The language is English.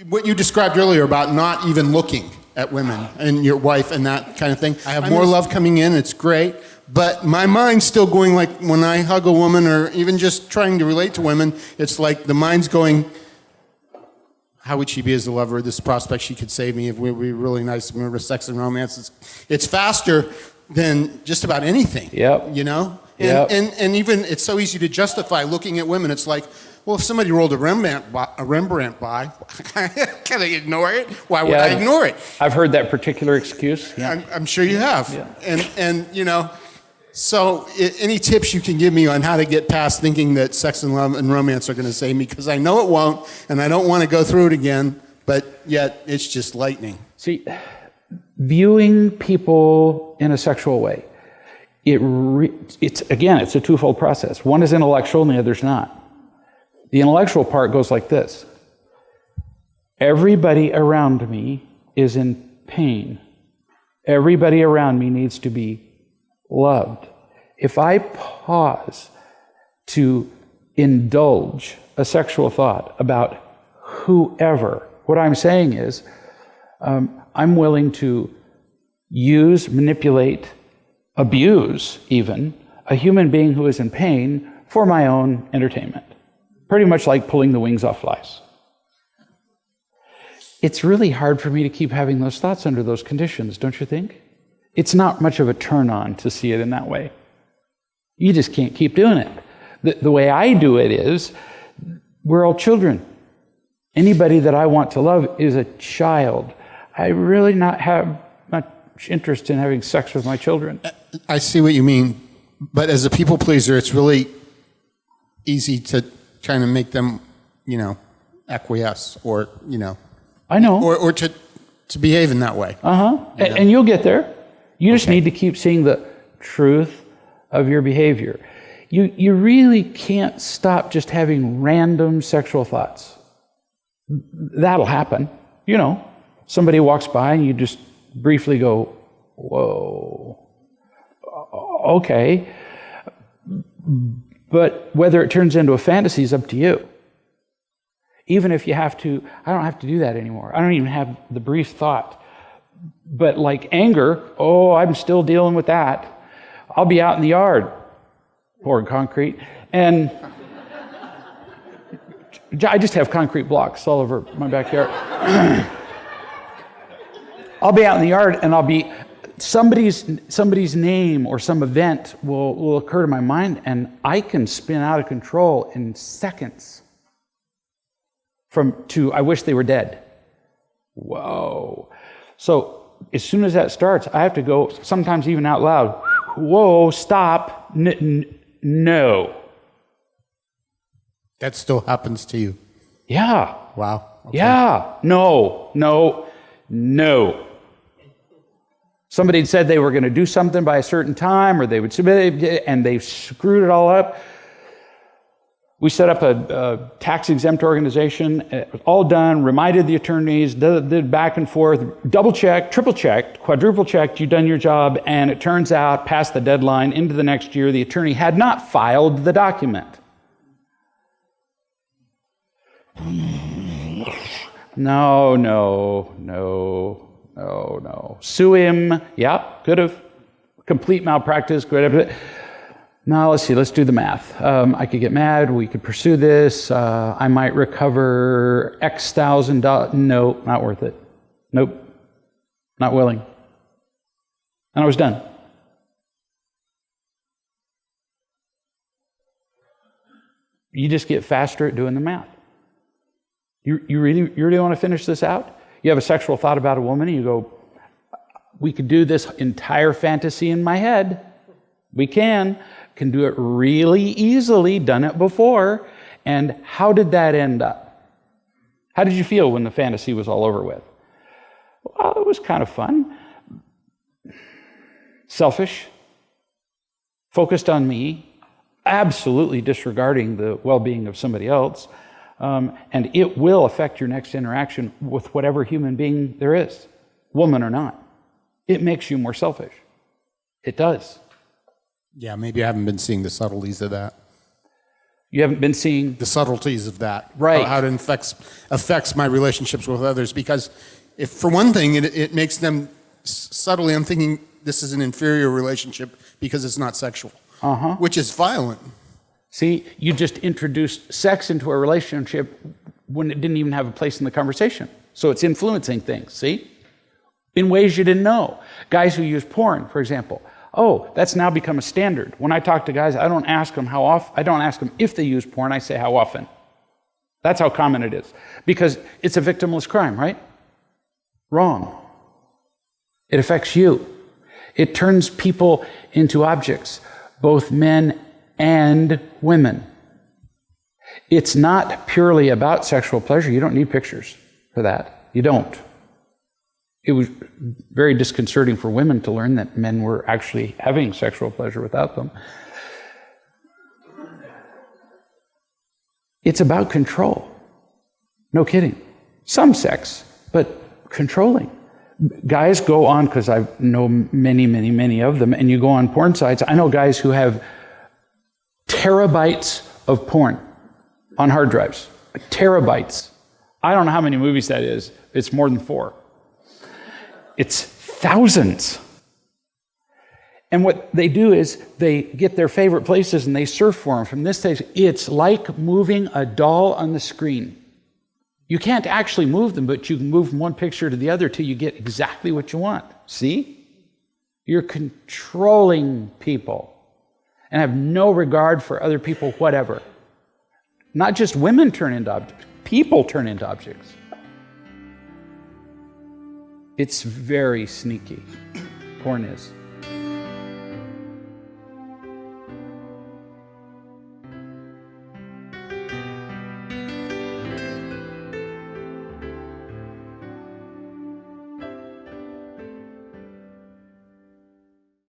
what you described earlier about not even looking at women and your wife and that kind of thing. I have more love coming in. It's great. But my mind's still going like when I hug a woman or even just trying to relate to women, it's like the mind's going, how would she be as a lover? This prospect she could save me if we were really nice. Remember sex and romance. It's faster than just about anything. Yep. You know? Yep. And even it's so easy to justify looking at women. It's like, well, if somebody rolled a Rembrandt by, can I ignore it? Why would I ignore it? I've heard that particular excuse. Yeah. I'm sure you have. Yeah. And you know, so any tips you can give me on how to get past thinking that sex and love and romance are going to save me? Because I know it won't, and I don't want to go through it again, but yet it's just lightning. See, viewing people in a sexual way, it's a twofold process. One is intellectual and the other's not. The intellectual part goes like this. Everybody around me is in pain. Everybody around me needs to be loved. If I pause to indulge a sexual thought about whoever, what I'm saying is, I'm willing to use, manipulate, abuse even, a human being who is in pain for my own entertainment. Pretty much like pulling the wings off flies. It's really hard for me to keep having those thoughts under those conditions, don't you think? It's not much of a turn on to see it in that way. You just can't keep doing it. The way I do it is, we're all children. Anybody that I want to love is a child. I really not have much interest in having sex with my children. I see what you mean, but as a people pleaser, it's really easy to kind of make them, you know, acquiesce or, you know. I know. Or to behave in that way. Uh-huh. And you'll get there. You just need to keep seeing the truth of your behavior. You really can't stop just having random sexual thoughts. That'll happen. You know, somebody walks by and you just briefly go, whoa, okay. But whether it turns into a fantasy is up to you. Even if you have to, I don't have to do that anymore. I don't even have the brief thought. But like anger, I'm still dealing with that. I'll be out in the yard, pouring concrete, and I just have concrete blocks all over my backyard. I'll be out in the yard and I'll be, somebody's name or some event will occur to my mind and I can spin out of control in seconds to I wish they were dead. Whoa. So as soon as that starts, I have to go, sometimes even out loud, whoa, stop, no. That still happens to you? Yeah. Wow. Okay. Yeah. No. Somebody had said they were going to do something by a certain time, or they would submit, and they screwed it all up. We set up a tax-exempt organization. It was all done, reminded the attorneys, did back and forth, double-checked, triple-checked, quadruple-checked, you've done your job, and it turns out, past the deadline, into the next year, the attorney had not filed the document. No. Sue him. Yeah, could have. Complete malpractice. Could have. Now, let's see. Let's do the math. I could get mad. We could pursue this. I might recover X $1,000. No, not worth it. Nope. Not willing. And I was done. You just get faster at doing the math. You really want to finish this out? You have a sexual thought about a woman, and you go, we could do this entire fantasy in my head. We can do it really easily, done it before. And how did that end up? How did you feel when the fantasy was all over with? Well, it was kind of fun. Selfish, focused on me, absolutely disregarding the well-being of somebody else. And it will affect your next interaction with whatever human being there is, woman or not. It makes you more selfish. It does. Yeah, maybe I haven't been seeing the subtleties of that. You haven't been seeing the subtleties of that, right? How it affects my relationships with others. Because if, for one thing, it makes them subtly. I'm thinking this is an inferior relationship because it's not sexual, which is violent. See, you just introduced sex into a relationship when it didn't even have a place in the conversation. So it's influencing things, see? In ways you didn't know. Guys who use porn, for example. Oh, that's now become a standard. When I talk to guys, I don't ask them how often, I don't ask them if they use porn, I say how often. That's how common it is. Because it's a victimless crime, right? Wrong. It affects you. It turns people into objects, both men and women. It's not purely about sexual pleasure. You don't need pictures for that. You don't. It was very disconcerting for women to learn that men were actually having sexual pleasure without them. It's about control. No kidding. Some sex, but controlling. Guys go on, because I know many of them, and you go on porn sites. I know guys who have terabytes of porn on hard drives. Terabytes. I don't know how many movies that is. It's more than 4. It's thousands. And what they do is they get their favorite places and they surf for them from this stage. It's like moving a doll on the screen. You can't actually move them, but you can move from one picture to the other till you get exactly what you want. See? You're controlling people and have no regard for other people, whatever. Not just women turn into objects, people turn into objects. It's very sneaky. Porn is.